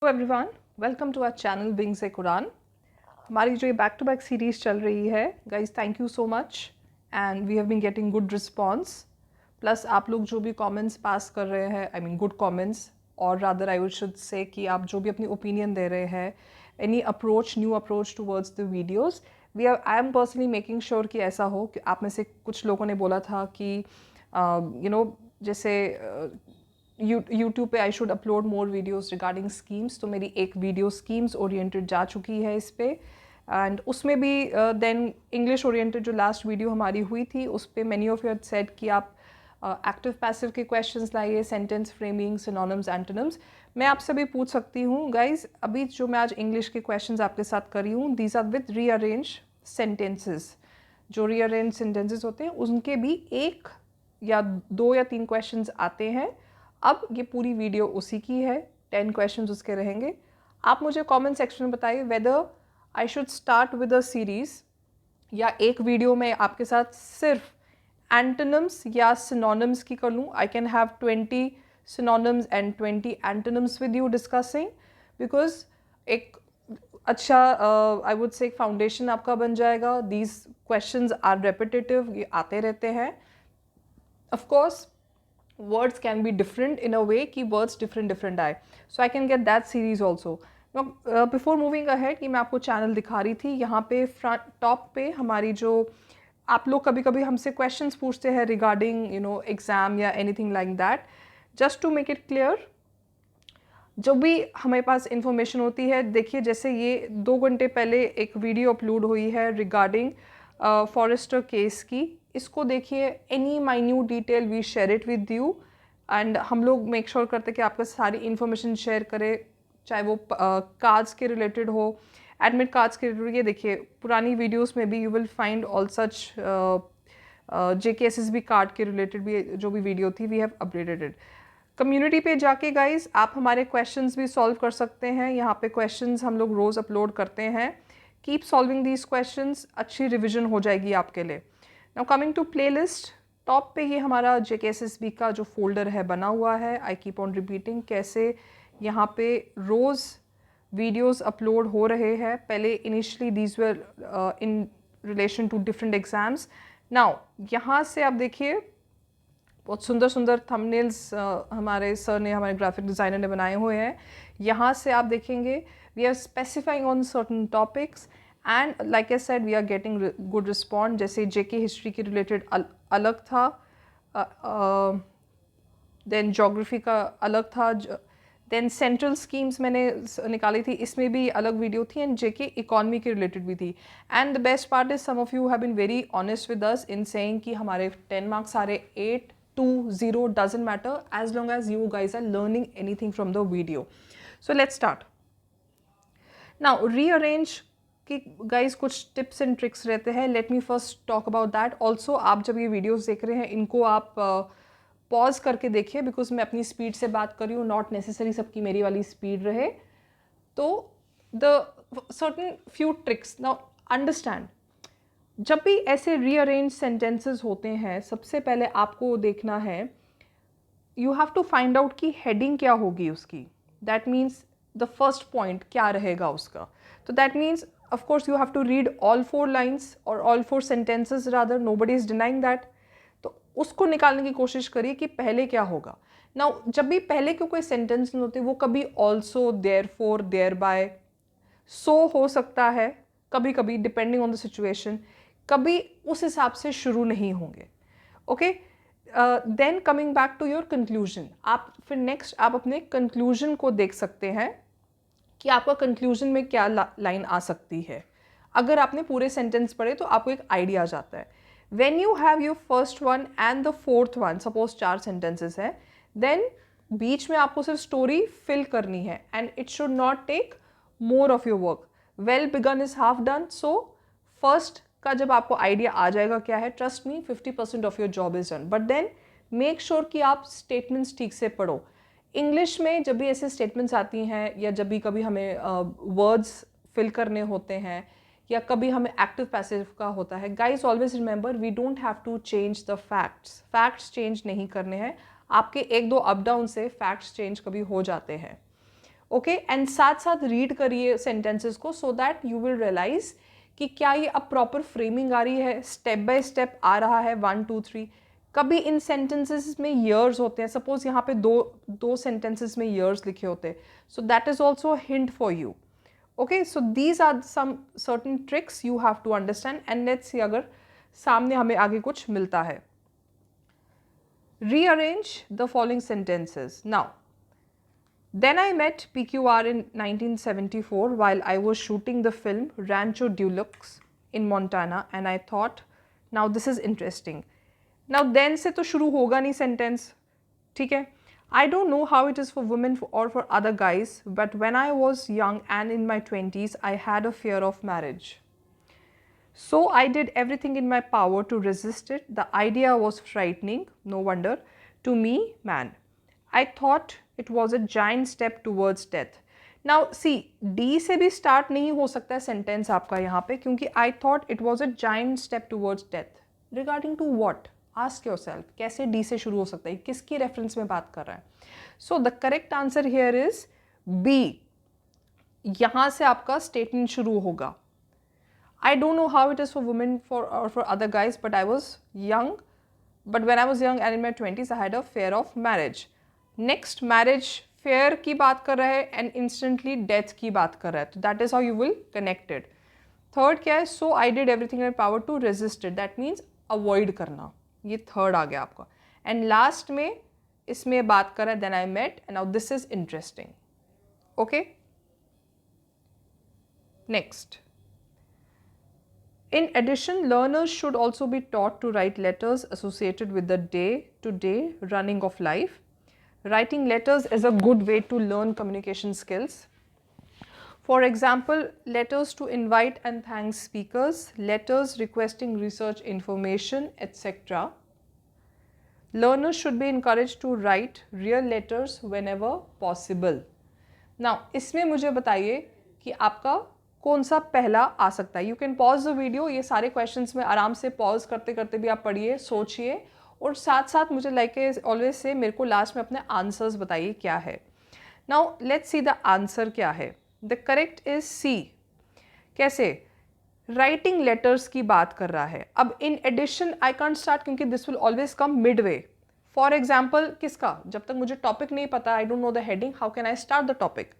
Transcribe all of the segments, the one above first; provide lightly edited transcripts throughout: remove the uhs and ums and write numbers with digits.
Hello everyone, welcome to our channel विंग से कुरान। हमारी जो ये बैक टू बैक सीरीज़ चल रही है guys, thank you so much and we have been getting good response. Plus आप लोग जो भी कमेंट्स पास कर रहे हैं, आई मीन गुड कमेंट्स, और रादर आई शुड से कि आप जो भी अपनी ओपिनियन दे रहे हैं, any approach, new approach towards the videos, I am personally making sure कि ऐसा हो। कि आप में से कुछ लोगों ने बोला था कि जैसे यूट्यूब पे I should upload more videos regarding schemes, तो मेरी एक वीडियो स्कीम्स ओरिएंटेड जा चुकी है इस पे। एंड उसमें भी देन इंग्लिश ओरिएंटेड जो लास्ट वीडियो हमारी हुई थी उस पे many of you had said कि आप एक्टिव पैसिव के क्वेश्चंस लाइए, सेंटेंस फ्रेमिंग, सिनोनिम्स, एंटोनिम्स। मैं आपसे भी पूछ सकती हूँ गाइज, अभी जो मैं आज इंग्लिश के क्वेश्चंस आपके साथ कर रही हूँ, these are with rearrange sentences. जो रीअरेंज सेंटेंसेस होते हैं उनके भी एक या दो या तीन क्वेश्चंस आते हैं। अब ये पूरी वीडियो उसी की है, 10 क्वेश्चंस उसके रहेंगे। आप मुझे कमेंट सेक्शन में बताइए whether I should start with a series, या एक वीडियो में आपके साथ सिर्फ एंटोनिम्स या सिनोनिम्स की कर लूँ। I can have 20 synonyms and 20 antonyms with you discussing, because एक अच्छा आई वुड से एक फाउंडेशन आपका बन जाएगा। दीज क्वेश्चंस आर रेपिटेटिव, ये आते रहते हैं। Of course words can be different in a way कि words different आए, so I can get that series also. Now before moving ahead, कि मैं आपको चैनल दिखा रही थी, यहाँ पे फ्रंट टॉप पे हमारी जो आप लोग कभी कभी हमसे क्वेश्चंस पूछते हैं रिगार्डिंग एग्ज़ाम या anything like that. Just to make it clear, जो भी हमारे पास इंफॉर्मेशन होती है, देखिए जैसे ये 2 घंटे पहले एक वीडियो अपलोड हुई है रिगार्डिंग फॉरेस्टर केस की, इसको देखिए। Any minute detail we share it with you, and हम लोग मेक श्योर करते कि आपका सारी इन्फॉर्मेशन शेयर करें, चाहे वो कार्ड्स के रिलेटेड हो, एडमिट कार्ड्स के रिलेटेड। ये देखिए पुरानी वीडियोस में भी you will find all such JKSSB card के रिलेटेड भी जो भी वीडियो थी, we have updated it. Community पे जाके गाइज आप हमारे क्वेश्चंस भी सॉल्व कर सकते हैं। यहाँ पे क्वेश्चंस हम लोग रोज़ अपलोड करते हैं। कीप सॉल्विंग दीज क्वेश्चंस, अच्छी रिविजन हो जाएगी आपके लिए। Now coming to playlist, top पे ये हमारा JKSSB का जो फोल्डर है बना हुआ है। आई कीप ऑन रिपीटिंग कैसे यहाँ पे रोज़ वीडियोस अपलोड हो रहे हैं। पहले initially these were in relation to different exams. Now यहाँ से आप देखिए बहुत सुंदर सुंदर थंबनेल्स हमारे सर ने, हमारे ग्राफिक डिज़ाइनर ने बनाए हुए हैं। यहाँ से आप देखेंगे we are specifying on certain topics, and like I said we are getting good respond. जैसे JK हिस्ट्री के रिलेटेड अलग था, देन जोग्राफी का अलग था, देन सेंट्रल स्कीम्स मैंने निकाली थी, इसमें भी अलग वीडियो थी, एंड JK इकोनॉमी के रिलेटेड भी थी। And the best part is some of you have been very honest with us in saying कि हमारे 10 मार्क्स सारे 8 2 0 doesn't matter as long as you guys are learning anything from the video. So let's start. Now rearrange कि guys कुछ tips and tricks रहते हैं। Let me first talk about that also. आप जब ये वीडियोस देख रहे हैं इनको आप पॉज करके देखिए, बिकॉज मैं अपनी स्पीड से बात कर रही हूँ, नॉट नेसेसरी सबकी मेरी वाली स्पीड रहे। तो the certain few tricks now understand. जब भी ऐसे रीअरेंज सेंटेंसेस होते हैं, सबसे पहले आपको देखना है, you have to find out कि हेडिंग क्या होगी उसकी। That means the first point क्या रहेगा उसका। तो that means of course you have to read all 4 lines और all 4 sentences rather, nobody is denying दैट। तो उसको निकालने की कोशिश करिए कि पहले क्या होगा। नाउ जब भी पहले के कोई सेंटेंस नहीं होते, वो कभी ऑल्सो, देयरफॉर, देयरबाय, सो हो सकता है, कभी कभी डिपेंडिंग ऑन द सिचुएशन, कभी उस हिसाब से शुरू नहीं होंगे। Okay, then coming back to your conclusion, आप फिर नेक्स्ट आप अपने कंक्लूजन को देख सकते हैं कि आपका कंक्लूजन में क्या लाइन आ सकती है। अगर आपने पूरे सेंटेंस पढ़े तो आपको एक आइडिया आ जाता है। When you have your first one and the fourth one, suppose 4 sentences है, देन बीच में आपको सिर्फ स्टोरी फिल करनी है, and it should not take more of your work. Well begin is half done. So first का जब आपको आइडिया आ जाएगा क्या है, trust me 50% of your job is done. But then make sure कि आप स्टेटमेंट्स ठीक से पढ़ो। इंग्लिश में जब भी ऐसे स्टेटमेंट्स आती हैं, या जब भी कभी हमें वर्ड्स फिल करने होते हैं, या कभी हमें एक्टिव पैसिव का होता है, guys always remember we don't have to change the facts. Facts change नहीं करने हैं आपके, 1-2 अप डाउन से फैक्ट्स चेंज कभी हो जाते हैं। ओके एंड साथ साथ रीड करिए सेंटेंसेस को so that you will realise कि क्या ये अब प्रॉपर फ्रेमिंग आ रही है, स्टेप बाय स्टेप आ रहा है 1 2 3। कभी इन सेंटेंसेस में ईयर्स होते हैं, सपोज यहाँ पे दो सेंटेंसेस में ईयर्स लिखे होते हैं, so that is also hint for you. Okay, so these are some certain tricks you have to understand and let's see अगर सामने हमें आगे कुछ मिलता है। Rearrange the following sentences. Now, then I met PQR in 1974 while I was shooting the film Rancho Deluxe in Montana and I thought, now this is interesting. Now then से तो शुरू होगा नहीं sentence, ठीक है? I don't know how it is for women or for other guys, but when I was young and in my 20s, I had a fear of marriage. So I did everything in my power to resist it. The idea was frightening, no wonder, to me, man. I thought it was a giant step towards death. Now see, D से भी start नहीं हो सकता है sentence आपका यहाँ पे, क्योंकि I thought it was a giant step towards death. Regarding to what? Ask yourself, कैसे D से शुरू हो सकता है, किसकी reference में बात कर रहा है? So the correct answer here is B. यहाँ से आपका statement शुरू होगा. I don't know how it is for women or for other guys, but I was young. But when I was young and in my 20s, I had a fear of marriage. Next, marriage fear की बात कर रहा है and instantly death की बात कर रहा है. So that is how you will connect it. Third क्या है? So I did everything in my power to resist it. That means avoid करना. ये third आ गया आपका. And last में इसमें बात कर रहा है then I met and now this is interesting. Okay? Next. In addition, learners should also be taught to write letters associated with the day-to-day running of life. Writing letters is a good way to learn communication skills. For example, letters to invite and thank speakers, letters requesting research information, etc. Learners should be encouraged to write real letters whenever possible. Now, इसमें मुझे बताइए कि आपका कौन सा पहला आ सकता है। You can pause the video, ये सारे क्वेश्चंस में आराम से पॉज करते करते भी आप पढ़िए, सोचिए और साथ साथ मुझे लाइक ऑलवेज से मेरे को लास्ट में अपने आंसर्स बताइए क्या है। Now let's see the answer क्या है। The correct is C. कैसे? राइटिंग लेटर्स की बात कर रहा है। अब in addition I can't start क्योंकि this will always come mid way. For example किसका? जब तक मुझे टॉपिक नहीं पता, I don't know the heading, how can I start the topic?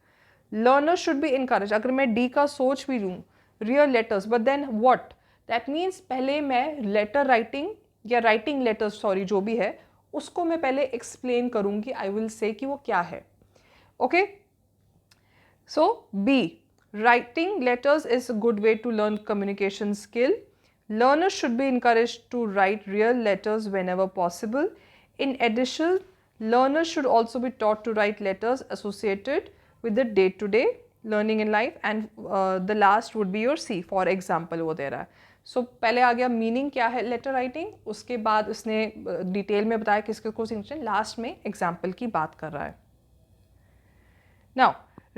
Learner should be encourage. अगर मैं डी का सोच भी लूँ, real letters, but then what? That means पहले मैं लेटर राइटिंग या राइटिंग लेटर्स, सॉरी जो भी है, उसको मैं पहले एक्सप्लेन करूँगी। आई विल से कि वो क्या है। Okay, so B, writing letters is a good way to learn communication skill. Learners should be encouraged to write real letters whenever possible. In addition, learners should also be taught to write letters associated with the day-to-day learning in life. And the last would be your C, for example वो दे रहा है। So पहले आ गया meaning क्या है letter writing, उसके बाद उसने डिटेल में बताया किसके को सिंक्शन, लास्ट में एग्जाम्पल की बात कर रहा है। Now,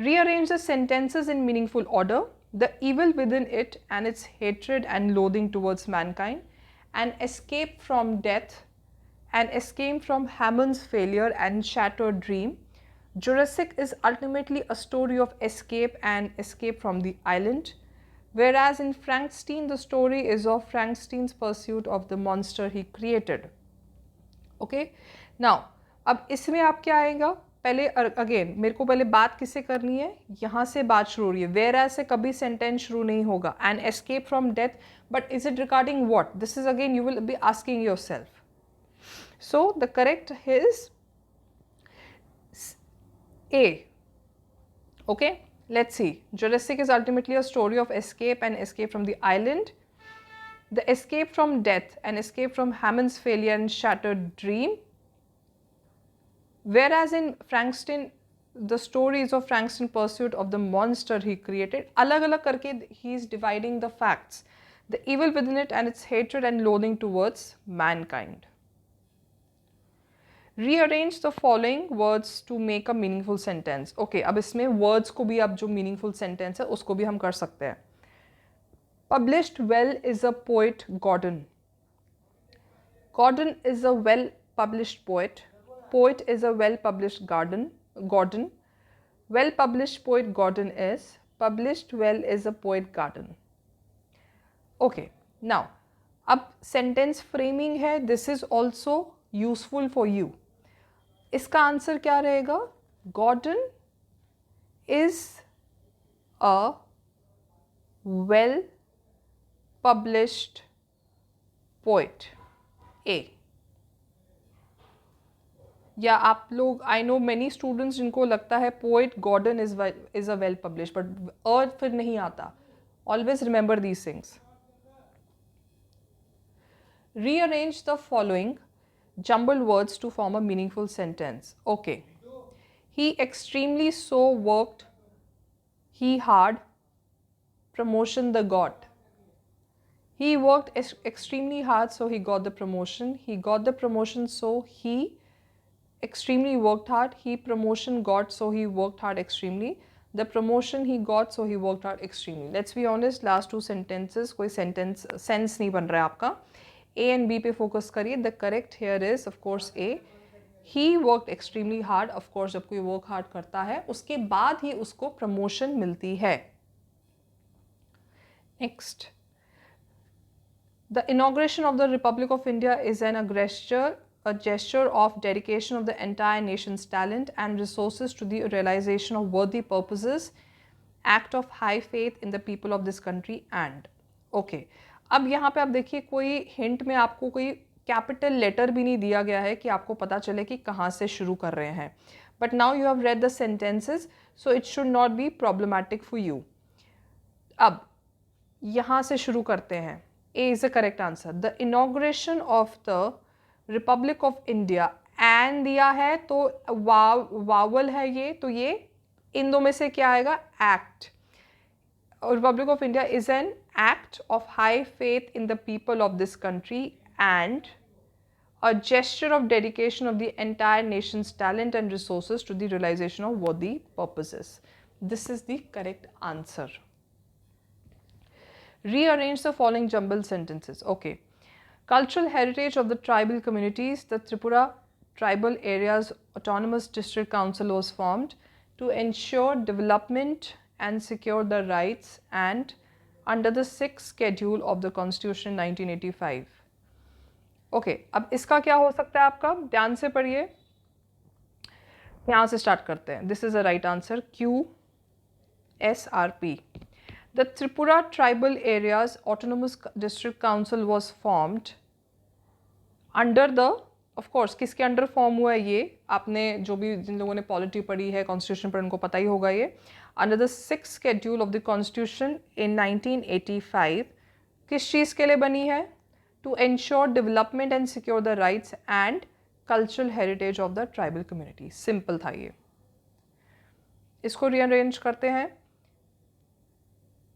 rearrange the sentences in meaningful order. The evil within it and its hatred and loathing towards mankind, an escape from death, an escape from Hammond's failure and shattered dream. Jurassic is ultimately a story of escape and escape from the island, whereas in Frankenstein the story is of Frankenstein's pursuit of the monster he created. Okay? Now, अब इसमें आप क्या आएगा? पहले again मेरे को पहले बात किससे करनी है? यहाँ से बात शुरू हो रही है। वेयर एज से कभी सेंटेंस शुरू नहीं होगा। And escape from death, but is it regarding what? This is again you will be asking your self. So the correct is A. Okay, let's see. Jurassic is ultimately a story of escape and escape from the island. The escape from death and escape from Hammond's failure and shattered dream. Whereas in Frankenstein, the story is of Frankenstein's pursuit of the monster he created. Alag alag karke he is dividing the facts. The evil within it and its hatred and loathing towards mankind. Rearrange the following words to make a meaningful sentence. Okay, अब इसमें words को भी अब जो meaningful sentence है उसको भी हम कर सकते हैं. Published well is a poet Gordon. Gordon is a well published poet. Poet is a well published Gordon. well published poet garden is, published well is a poet garden. Okay, now अब sentence framing है, this is also useful for you. इसका आंसर क्या रहेगा? Gordon is a well published poet. A. या आप लोग, I know many students जिनको लगता है poet Gordon is a well publish, but अर्थ फिर नहीं आता. Always remember these things. Rearrange the following jumbled words to form a meaningful sentence. Okay. He extremely so worked. He hard. Promotion the got. He worked extremely hard, so he got the promotion. He got the promotion, so he extremely worked hard. He promotion got, so he worked hard extremely. The promotion he got, so he worked hard extremely. Let's be honest, last two sentences कोई sentence sense नहीं बन रहा है आपका. A and B पे focus करिए. The correct here is of course A. He worked extremely hard. Of course जब कोई वर्क हार्ड करता है उसके बाद ही उसको प्रमोशन मिलती है. Next, the inauguration of the republic of India is an a gesture of dedication of the entire nation's talent and resources to the realization of worthy purposes, act of high faith in the people of this country and. Okay. अब यहाँ पे आप देखिए कोई hint में आपको कोई capital letter भी नहीं दिया गया है कि आपको पता चले कि कहाँ से शुरू कर रहे हैं. But now you have read the sentences, so it should not be problematic for you. अब यहाँ से शुरू करते हैं. A is the correct answer. The inauguration of the republic of India, and दिया है तो वावल है ये, तो ये इन दो में से क्या आएगा? Act. Republic of India is an act of high faith in the people of this country and a gesture of dedication of the entire nation's talent and resources to the realization of worthy purposes. This is the correct answer. Rearrange the following jumbled sentences. Okay. Cultural heritage of the tribal communities, the Tripura Tribal Areas Autonomous District Council was formed to ensure development and secure the rights and under the 6th schedule of the Constitution 1985. Okay, अब इसका क्या हो सकता है आपका? ध्यान से पढ़िए. यहाँ से स्टार्ट करते हैं. This is a right answer. QSRP. The Tripura Tribal Areas Autonomous District Council was formed under the, of course किसके अंडर फॉर्म हुआ है ये? आपने जो भी जिन लोगों ने पॉलिटी पढ़ी है, कॉन्स्टिट्यूशन पर, उनको पता ही होगा ये. Under the 6th schedule of the Constitution in 1985. किस चीज़ के लिए बनी है? To ensure development and secure the rights and cultural heritage of the tribal community. Simple था ये. इसको रीअरेंज करते हैं.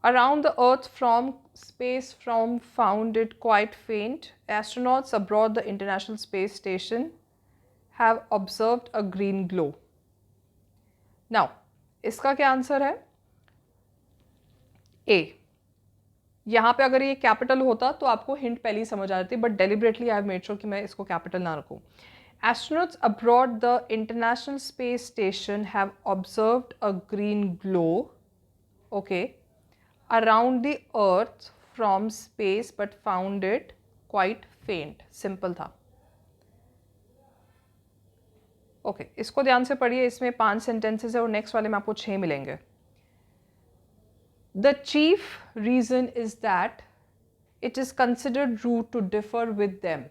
Around the earth from space from found it quite faint. Astronauts aboard the International Space Station have observed a green glow. Now, इसका क्या answer है? A. यहाँ पे अगर ये कैपिटल होता तो आपको हिंट पहले ही समझ आ जाती, but deliberately I have made sure कि मैं इसको कैपिटल ना रखूँ. Astronauts aboard the International Space Station have observed a green glow. Okay. Around the earth from space but found it quite faint. Simple था. Okay, इसको ध्यान से पढ़िए. इसमें 5 सेंटेंसेस है और नेक्स्ट वाले में आपको 6 मिलेंगे. The chief reason is that it is considered rude to differ with them.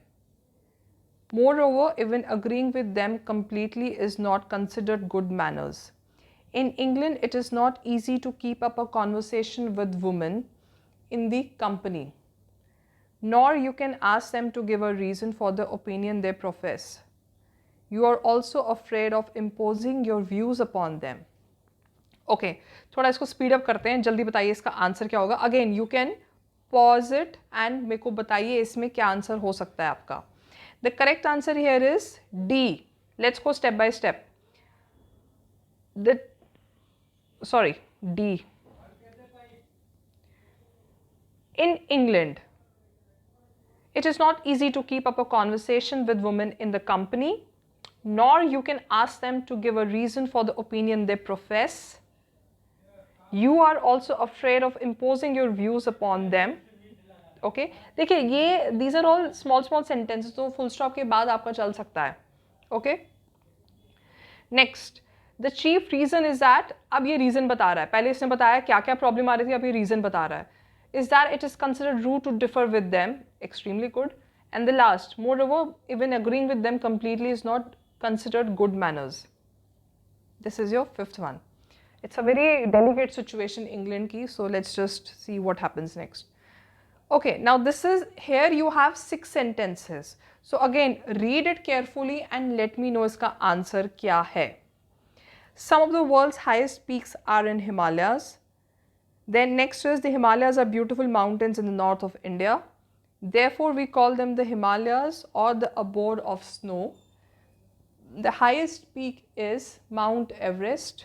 Moreover, even agreeing with them completely is not considered good manners. In England, it is not easy to keep up a conversation with women in the company, nor you can ask them to give a reason for the opinion they profess. You are also afraid of imposing your views upon them. Okay, थोड़ा इसको speed up करते हैं. जल्दी बताइए इसका आंसर क्या होगा. Again you can pause it and मेरे को बताइए इसमें क्या आंसर हो सकता है आपका. The correct answer here is D. Let's go step by step. D. In England, it is not easy to keep up a conversation with women in the company, nor you can ask them to give a reason for the opinion they profess. You are also afraid of imposing your views upon them. Okay देखिए ये these are all small small sentences, तो full stop के बाद आपका चल सकता है. Okay next, the chief reason is that, अब ये रीजन बता रहा है, पहले इसने बताया क्या क्या प्रॉब्लम आ रही थी, अब ये रीजन बता रहा है. Is that it is considered rude to differ with them, extremely good. And the last, moreover even agreeing with them completely is not considered good manners. This is your fifth one. It's a very delicate situation England ki, so let's just see what happens next. Okay, now this is, here you have 6 sentences. So again, read it carefully and let me know iska answer kya hai. Some of the world's highest peaks are in Himalayas. Then next is, the Himalayas are beautiful mountains in the north of India. Therefore, we call them the Himalayas or the abode of snow. The highest peak is Mount Everest.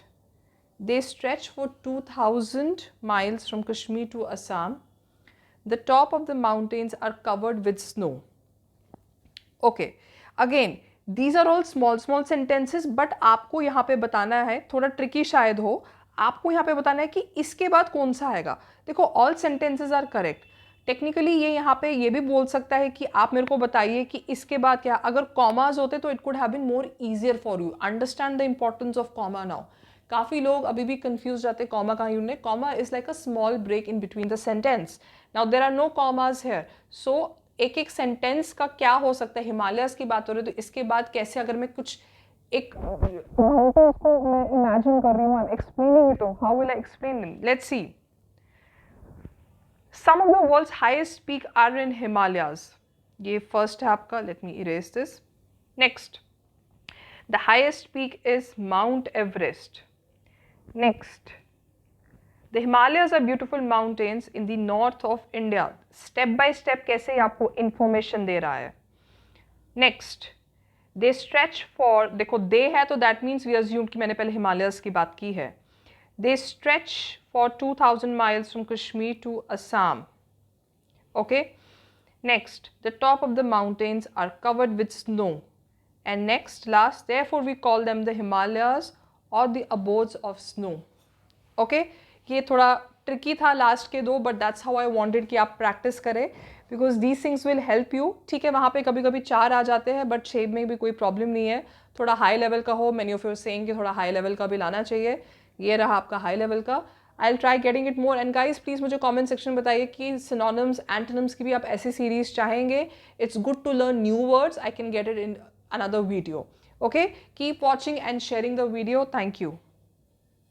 They stretch for 2000 miles from Kashmir to Assam. The top of the mountains are covered with snow. Okay, again, these are all small sentences, but आपको यहाँ पे बताना है, थोड़ा tricky शायद हो, आपको यहाँ पे बताना है कि इसके बाद कौन सा आएगा. देखो, all sentences are correct. Technically ये यहाँ पे ये भी बोल सकता है कि आप मेरे को बताइए कि इसके बाद क्या, अगर कॉमाज होते तो it could have been more easier for you. Understand the importance of comma now. काफ़ी लोग अभी भी कंफ्यूज जाते हैं कॉमा का unit. Comma is like a small break in between the sentence. Now there are no commas here. So एक एक sentence का क्या हो सकता है. हिमालयस की बात हो रही है तो इसके बाद कैसे, अगर मैं कुछ एक माउंटेन्स को मैं इमेजिन कर रही हूँ, I am explaining it, how will I explain them. Let's see. Some of the world's highest peak are in Himalayas. ये first है आपका. Let me erase this. Next, the highest peak is Mount Everest. Next, the Himalayas are beautiful mountains in the north of India. Step by step कैसे आपको information दे रहा है. Next, they stretch for, देखो they है तो that means we assume कि मैंने पहले Himalayas की बात की है. They stretch for 2000 miles from Kashmir to Assam. Okay. Next, the top of the mountains are covered with snow. And next, last, therefore we call them the Himalayas or the abodes of snow. Okay. ये थोड़ा tricky था last के दो, but that's how I wanted कि आप practice करें, because these things will help you. ठीक है, वहाँ पे कभी कभी 4 आ जाते हैं, but shape में भी कोई problem नहीं है. थोड़ा high level का हो, many of you are saying कि थोड़ा high level का भी लाना चाहिए. ये रहा आपका हाई लेवल का. I will try getting it more. And guys please मुझे कमेंट सेक्शन में बताइए कि सिनोनिम्स एंटोनिम्स की भी आप ऐसी सीरीज चाहेंगे. It's good to learn new words. I can get it in another video. Okay, keep watching and sharing the video. Thank you.